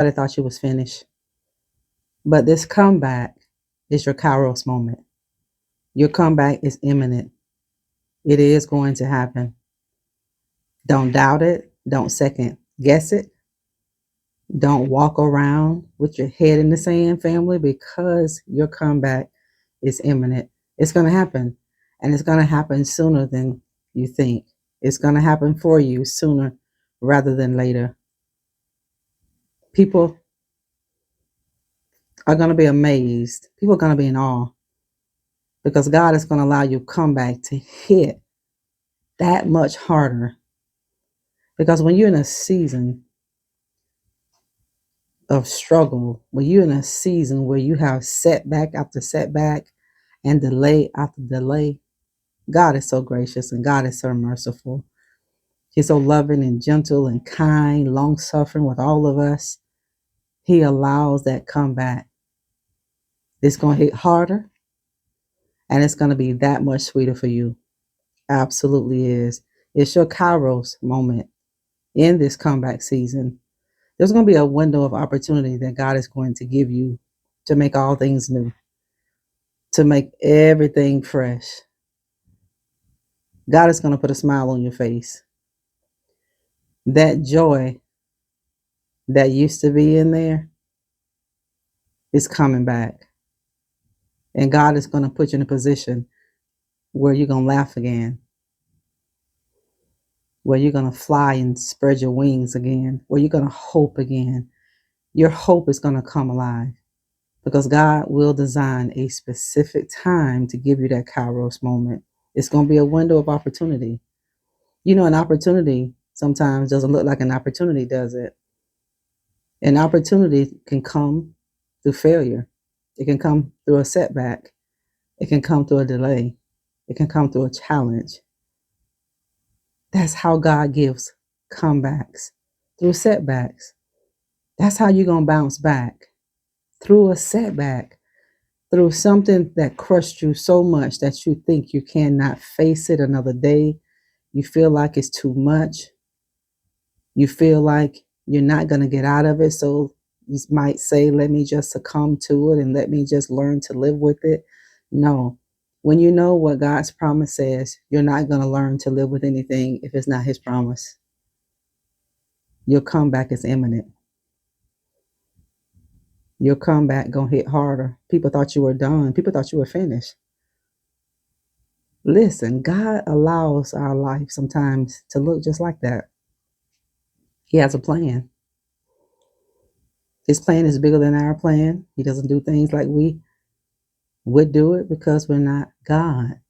Everybody thought you was finished. But this comeback is your Kairos moment. Your comeback is imminent. It is going to happen. Don't doubt it. Don't second guess it. Don't walk around with your head in the sand, family, because your comeback is imminent. It's going to happen. And it's going to happen sooner than you think. It's going to happen for you sooner rather than later. People are going to be amazed. People are going to be in awe because God is going to allow your comeback to hit that much harder. Because when you're in a season of struggle, when you're in a season where you have setback after setback and delay after delay, God is so gracious and God is so merciful. He's so loving and gentle and kind, long suffering with all of us. He allows that comeback. It's going to hit harder and it's going to be that much sweeter for you. Absolutely is. It's your Kairos moment in this comeback season. There's going to be a window of opportunity that God is going to give you to make all things new, to make everything fresh. God is going to put a smile on your face. That joy that used to be in there is coming back. And God is going to put you in a position where you're going to laugh again, where you're going to fly and spread your wings again, where you're going to hope again. Your hope is going to come alive because God will design a specific time to give you that Kairos moment. It's going to be a window of opportunity. You know, an opportunity sometimes doesn't look like an opportunity, does it? An opportunity can come through failure. It can come through a setback. It can come through a delay. It can come through a challenge. That's how God gives comebacks, through setbacks. That's how you're going to bounce back, through a setback, through something that crushed you so much that you think you cannot face it another day. You feel like it's too much. You feel like you're not going to get out of it. So you might say, let me just succumb to it and let me just learn to live with it. No. When you know what God's promise says, you're not going to learn to live with anything if it's not his promise. Your comeback is imminent. Your comeback going to hit harder. People thought you were done. People thought you were finished. Listen, God allows our life sometimes to look just like that. He has a plan. His plan is bigger than our plan. He doesn't do things like we would do it because we're not God.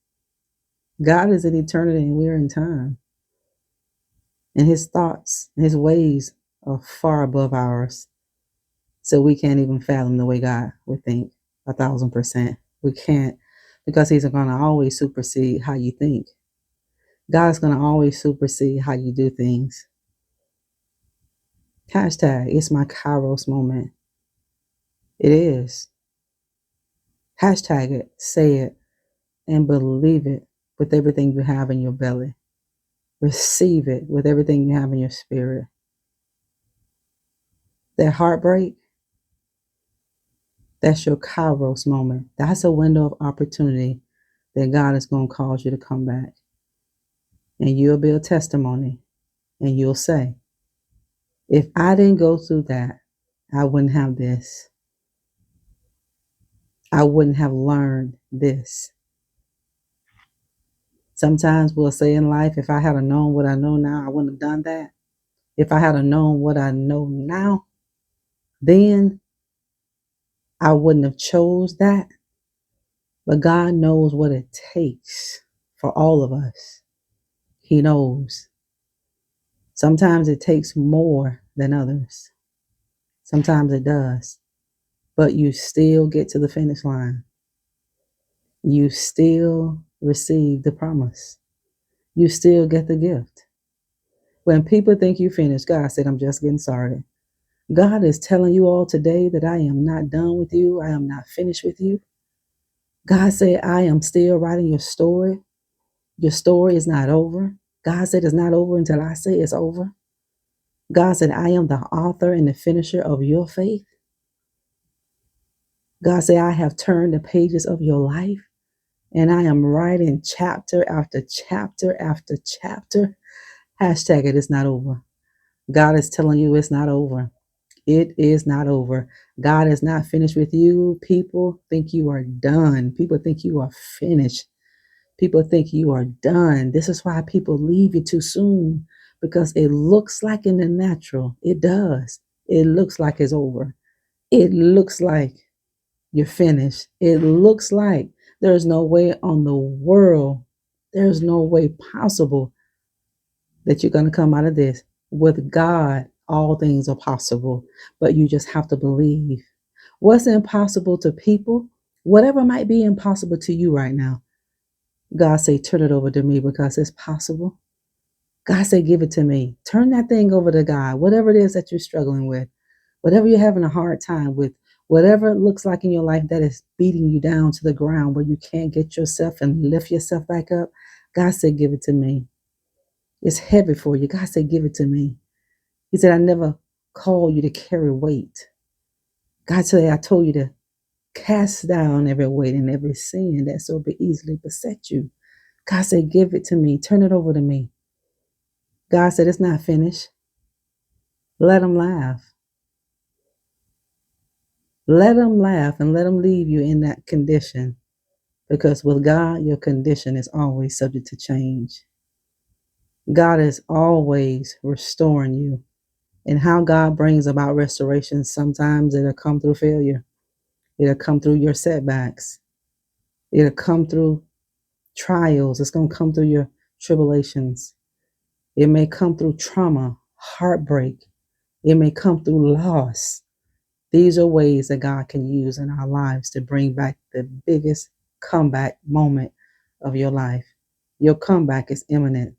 God is in eternity and we're in time. And his thoughts and his ways are far above ours. So we can't even fathom the way God would think 1,000%. We can't because he's going to always supersede how you think. God's going to always supersede how you do things. Hashtag, it's my Kairos moment. It is. Hashtag it, say it, and believe it with everything you have in your belly. Receive it with everything you have in your spirit. That heartbreak, that's your Kairos moment. That's a window of opportunity that God is going to cause you to come back. And you'll be a testimony. And you'll say, if I didn't go through that, I wouldn't have this. I wouldn't have learned this. Sometimes we'll say in life, if I had known what I know now, I wouldn't have done that. If I had known what I know now, then I wouldn't have chose that. But God knows what it takes for all of us. He knows. Sometimes it takes more than others. Sometimes it does. But you still get to the finish line. You still receive the promise. You still get the gift. When people think you finished, God said, I'm just getting started. God is telling you all today that I am not done with you. I am not finished with you. God said, I am still writing your story. Your story is not over. God said it's not over until I say it's over. God said, I am the author and the finisher of your faith. God said, I have turned the pages of your life and I am writing chapter after chapter after chapter. Hashtag it is not over. God is telling you it's not over. It is not over. God is not finished with you. People think you are done. People think you are finished. People think you are done. This is why people leave you too soon, because it looks like in the natural. It does. It looks like it's over. It looks like you're finished. It looks like there's no way on the world, there's no way possible that you're going to come out of this. With God, all things are possible, but you just have to believe. What's impossible to people, whatever might be impossible to you right now, God say, turn it over to me because it's possible. God say, give it to me. Turn that thing over to God, whatever it is that you're struggling with, whatever you're having a hard time with, whatever it looks like in your life that is beating you down to the ground where you can't get yourself and lift yourself back up. God said, give it to me. It's heavy for you. God said, give it to me. He said, I never call you to carry weight. God said, I told you to cast down every weight and every sin that so easily beset you. God said, give it to me. Turn it over to me. God said, it's not finished. Let them laugh. Let them laugh and let them leave you in that condition. Because with God, your condition is always subject to change. God is always restoring you. And how God brings about restoration, sometimes it'll come through failure. It'll come through your setbacks. It'll come through trials. It's going to come through your tribulations. It may come through trauma, heartbreak. It may come through loss. These are ways that God can use in our lives to bring back the biggest comeback moment of your life. Your comeback is imminent.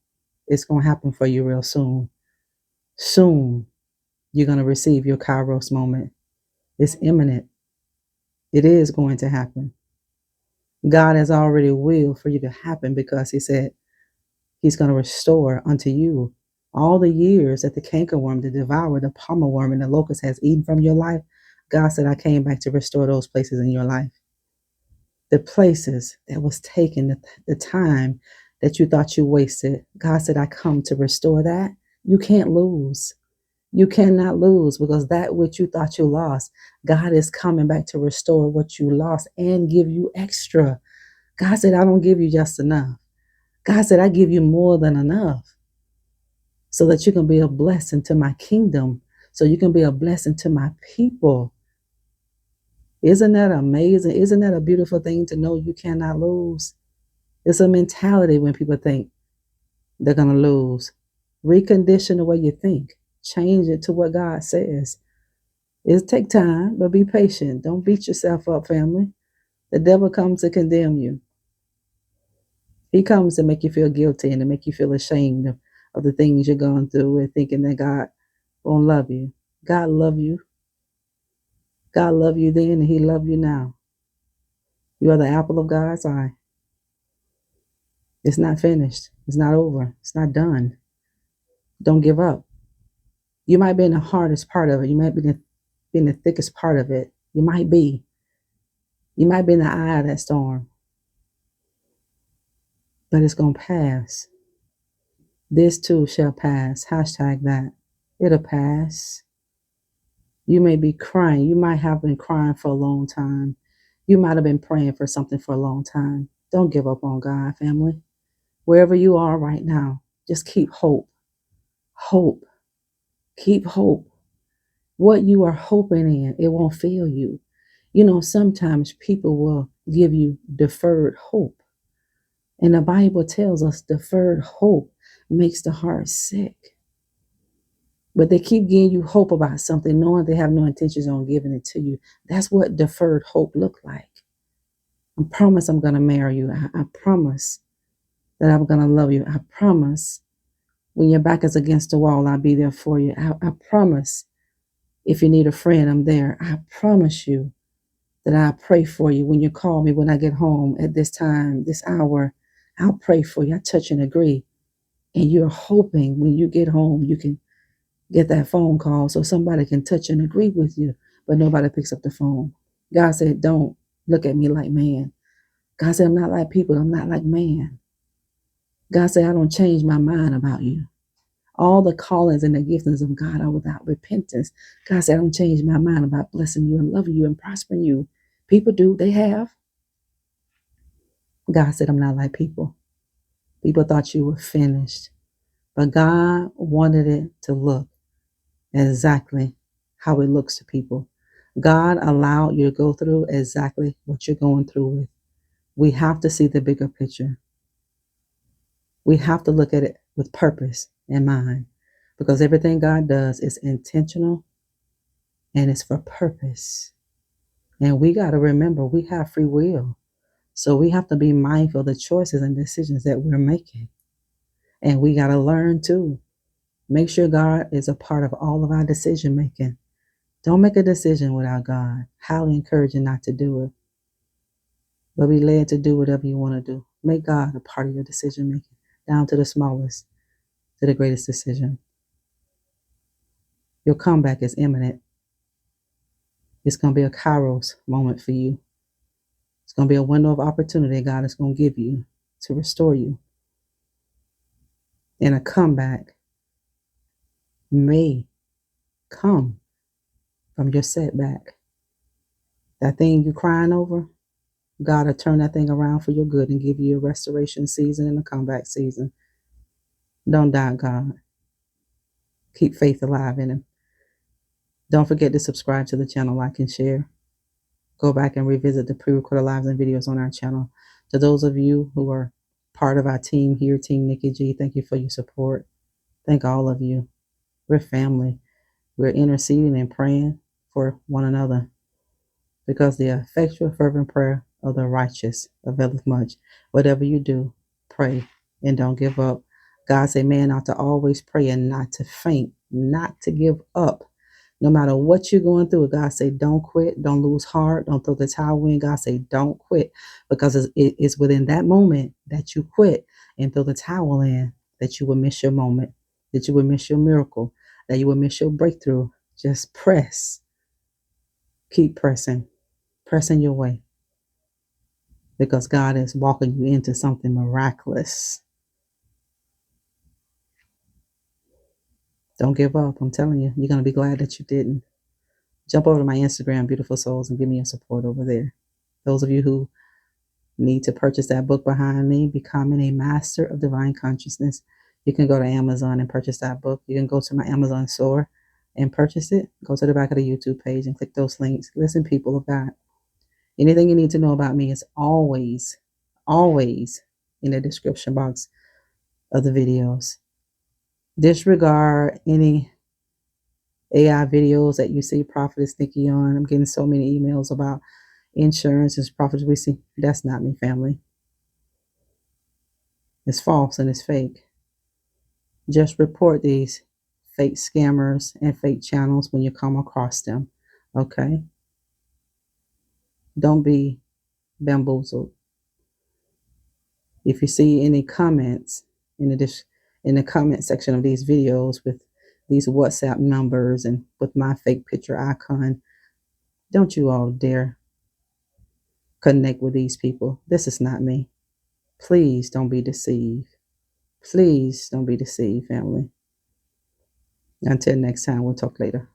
It's going to happen for you real soon. Soon, you're going to receive your Kairos moment. It's imminent. It is going to happen. God has already willed for you to happen because he said he's going to restore unto you all the years that the cankerworm, the devourer, the palmer worm, and the locust has eaten from your life. God said, I came back to restore those places in your life. The places that was taken, the time that you thought you wasted. God said, I come to restore that. You can't lose. You cannot lose, because that which you thought you lost, God is coming back to restore what you lost and give you extra. God said, I don't give you just enough. God said, I give you more than enough so that you can be a blessing to my kingdom, so you can be a blessing to my people. Isn't that amazing? Isn't that a beautiful thing to know you cannot lose? It's a mentality when people think they're going to lose. Recondition the way you think. Change it to what God says. It'll take time, but be patient. Don't beat yourself up, family. The devil comes to condemn you. He comes to make you feel guilty and to make you feel ashamed of the things you're going through and thinking that God won't love you. God love you. God loved you then and he loved you now. You are the apple of God's eye. It's not finished. It's not over. It's not done. Don't give up. You might be in the hardest part of it. You might be in the thickest part of it. You might be. You might be in the eye of that storm. But it's going to pass. This too shall pass. Hashtag that. It'll pass. You may be crying. You might have been crying for a long time. You might have been praying for something for a long time. Don't give up on God, family. Wherever you are right now, just keep hope. Hope. Keep hope. What you are hoping in, it won't fail you. You know, sometimes people will give you deferred hope. And the Bible tells us deferred hope makes the heart sick. But they keep giving you hope about something, knowing they have no intentions on giving it to you. That's what deferred hope look like. I promise I'm going to marry you. I promise that I'm going to love you. I promise when your back is against the wall, I'll be there for you. I promise if you need a friend, I'm there. I promise you that I'll pray for you when you call me when I get home at this time, this hour. I'll pray for you. I touch and agree. And you're hoping when you get home, get that phone call so somebody can touch and agree with you, but nobody picks up the phone. God said, don't look at me like man. God said, I'm not like people. I'm not like man. God said, I don't change my mind about you. All the callings and the giftings of God are without repentance. God said, I don't change my mind about blessing you and loving you and prospering you. People do. They have. God said, I'm not like people. People thought you were finished. But God wanted it to look exactly how it looks to people. God allowed you to go through exactly what you're going through with. We have to see the bigger picture. We have to look at it with purpose in mind because everything God does is intentional and it's for purpose. And we got to remember we have free will. So we have to be mindful of the choices and decisions that we're making. And we got to learn too. Make sure God is a part of all of our decision making. Don't make a decision without God. Highly encourage you not to do it. But be led to do whatever you want to do. Make God a part of your decision making, down to the smallest, to the greatest decision. Your comeback is imminent. It's going to be a Kairos moment for you. It's going to be a window of opportunity God is going to give you to restore you. And a comeback may come from your setback. That thing you're crying over, God will turn that thing around for your good and give you a restoration season and a comeback season. Don't doubt God. Keep faith alive in Him. Don't forget to subscribe to the channel, like and share. Go back and revisit the pre-recorded lives and videos on our channel. To those of you who are part of our team here, Team Nikki G, thank you for your support. Thank all of you. We're family. We're interceding and praying for one another because the effectual fervent prayer of the righteous availeth much. Whatever you do, pray and don't give up. God said, man ought to always pray and not to faint, not to give up. No matter what you're going through, God say, don't quit, don't lose heart, don't throw the towel in. God say, don't quit, because it's within that moment that you quit and throw the towel in that you will miss your moment, that you will miss your miracle, that you will miss your breakthrough. Just press, keep pressing your way, because God is walking you into something miraculous. Don't give up. I'm telling you, you're going to be glad that you didn't. Jump over to my Instagram, Beautiful Souls, and give me your support over there. Those of you who need to purchase that book behind me, Becoming a Master of Divine Consciousness, you can go to Amazon and purchase that book. You can go to my Amazon store and purchase it. Go to the back of the YouTube page and click those links. Listen, people of God, anything you need to know about me is always in the description box of the videos. Disregard any AI videos that you see Prophetess Nikki on. I'm getting so many emails about insurance and Prophetess we see. That's not me, family. It's false and it's fake. Just report these fake scammers and fake channels when you come across them. Okay? Don't be bamboozled. If you see any comments in the comment section of these videos with these WhatsApp numbers and with my fake picture icon, don't you all dare connect with these people. This is not me. Please don't be deceived. Please don't be deceived, family. Until next time, we'll talk later.